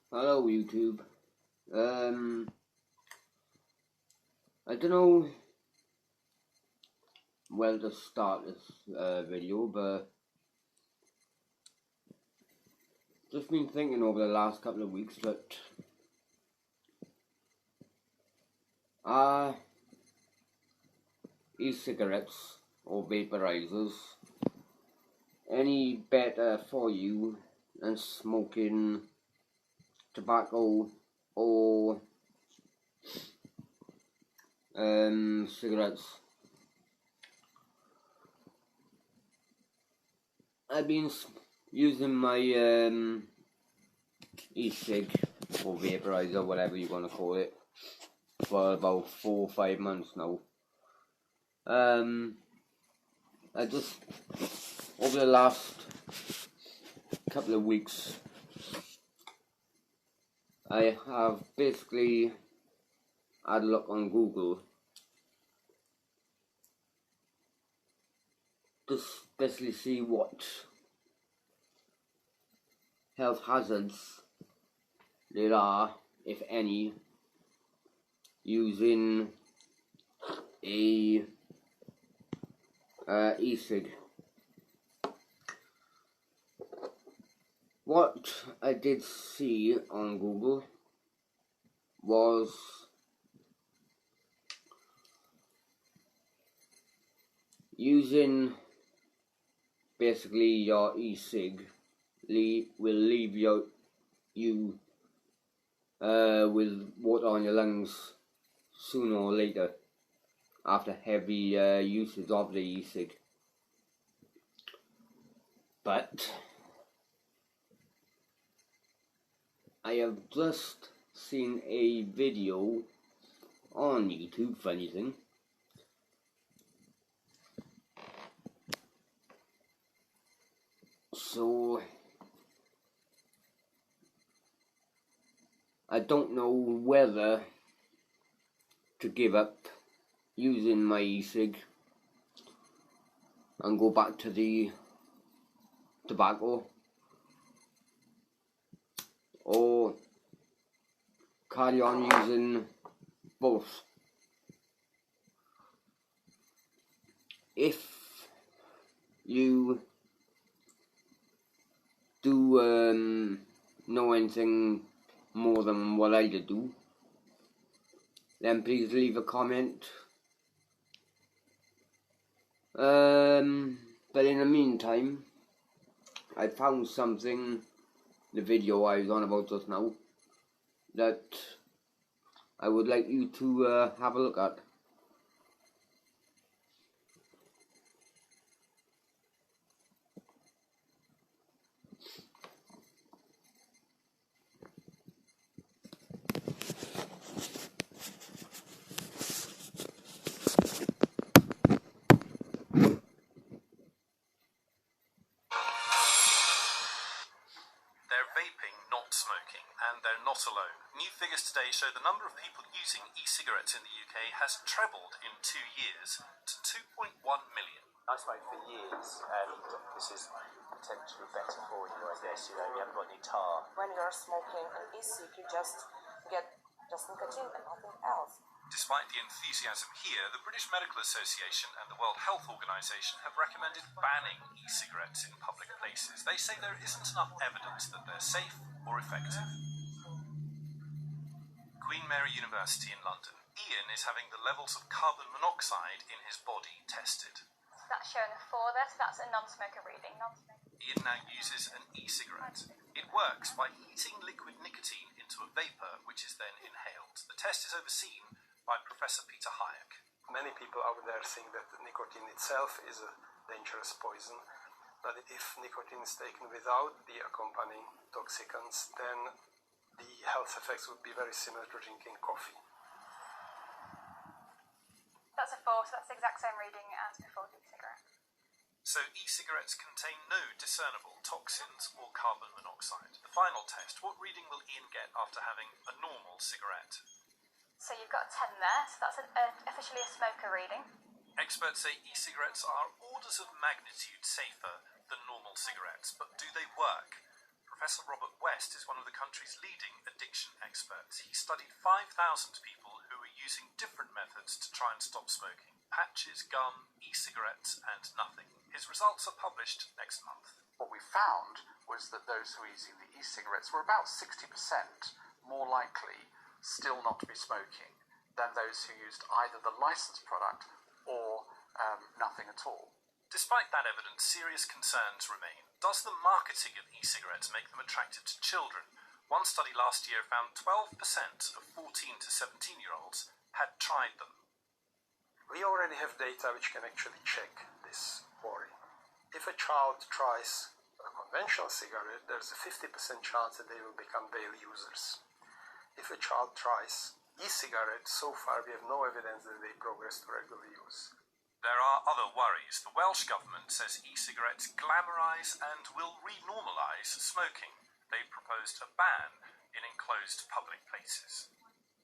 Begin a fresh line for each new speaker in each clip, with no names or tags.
Hello YouTube. I don't know where to start this video, but just been thinking over the last couple of weeks that e-cigarettes or vaporizers any better for you than smoking tobacco or cigarettes? I've been using my e-cig or vaporizer, whatever you want to call it, for about 4 or 5 months now. I just, over the last couple of weeks, I have basically had a look on Google to basically see what health hazards there are, if any, using a e-cig. What I did see on Google was using basically your e-cig will leave you with water on your lungs sooner or later after heavy usage of the e-cig. But I have just seen a video on YouTube, funny thing, so I don't know whether to give up using my e-cig and go back to the tobacco, or carry on using both. If you do know anything more than what I do, then please leave a comment. But in the meantime, I found something, the video I was on about just now, that I would like you to have a look at.
They're vaping, not smoking, and they're not alone. New figures today show the number of people using e-cigarettes in the UK has trebled in 2 years to 2.1 million.
I smoked for years, and this is potentially better for you, I guess. You haven't got any tar.
When you're smoking an e-cig, you just get nicotine and nothing else.
Despite the enthusiasm here, the British Medical Association and the World Health Organization have recommended banning e-cigarettes in public places. They say there isn't enough evidence that they're safe or effective. Queen Mary University in London. Ian is having the levels of carbon monoxide in his body tested.
That's showing a 4 there, so that's a non-smoker reading.
Ian now uses an e-cigarette. It works by heating liquid nicotine into a vapour, which is then inhaled. The test is overseen by Professor Peter Hayek.
Many people out there think that nicotine itself is a dangerous poison, but if nicotine is taken without the accompanying toxicants, then the health effects would be very similar to drinking coffee.
That's a 4, so that's the exact same reading as before the e-cigarette.
So e-cigarettes contain no discernible toxins or carbon monoxide. The final test, what reading will Ian get after having a normal cigarette?
So you've got a 10 there, so that's officially a smoker reading.
Experts say e-cigarettes are orders of magnitude safer than normal cigarettes, but do they work? Professor Robert West is one of the country's leading addiction experts. He studied 5,000 people who were using different methods to try and stop smoking: patches, gum, e-cigarettes, and nothing. His results are published next month.
What we found was that those who were using the e-cigarettes were about 60% more likely still not to be smoking than those who used either the licensed product or nothing at all.
Despite that evidence, serious concerns remain. Does the marketing of e-cigarettes make them attractive to children? One study last year found 12% of 14 to 17-year-olds had tried them.
We already have data which can actually check this worry. If a child tries a conventional cigarette, there's a 50% chance that they will become daily users. If a child tries e-cigarettes, so far we have no evidence that they progress to regular use.
There are other worries. The Welsh Government says e-cigarettes glamorise and will re-normalise smoking. They've proposed a ban in enclosed public places.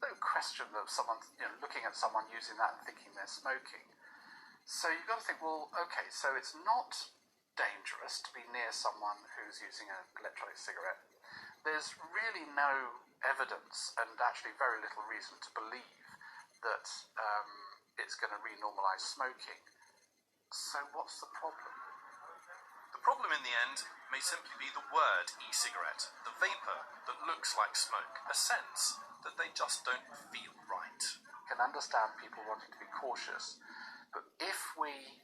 No question of someone, looking at someone using that and thinking they're smoking. So you've got to think, well, okay, so it's not dangerous to be near someone who's using an electronic cigarette. There's really no evidence and actually very little reason to believe that it's going to re-normalise smoking. So what's the problem?
The problem in the end may simply be the word e-cigarette, the vapour that looks like smoke, a sense that they just don't feel right.
I can understand people wanting to be cautious, but if we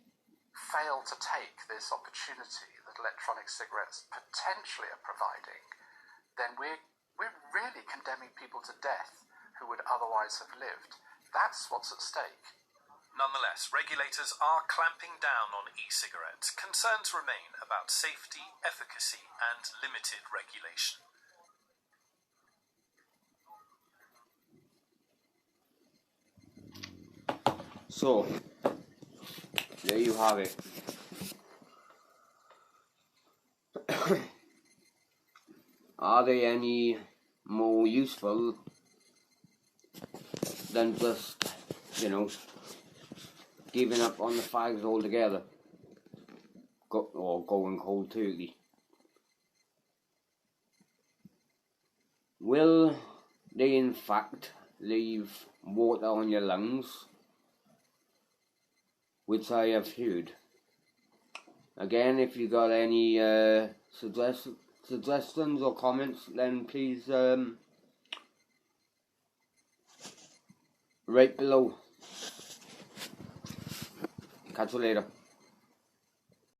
fail to take this opportunity that electronic cigarettes potentially are providing, then we're really condemning people to death who would otherwise have lived. That's what's at stake.
Nonetheless, regulators are clamping down on e-cigarettes. Concerns remain about safety, efficacy, and limited regulation.
So, there you have it. Are they any more useful than just, giving up on the fags altogether? Or going cold turkey? Will they in fact leave water on your lungs? Which I have heard. Again, if you got any suggestions or comments, then please write below. Catch you later.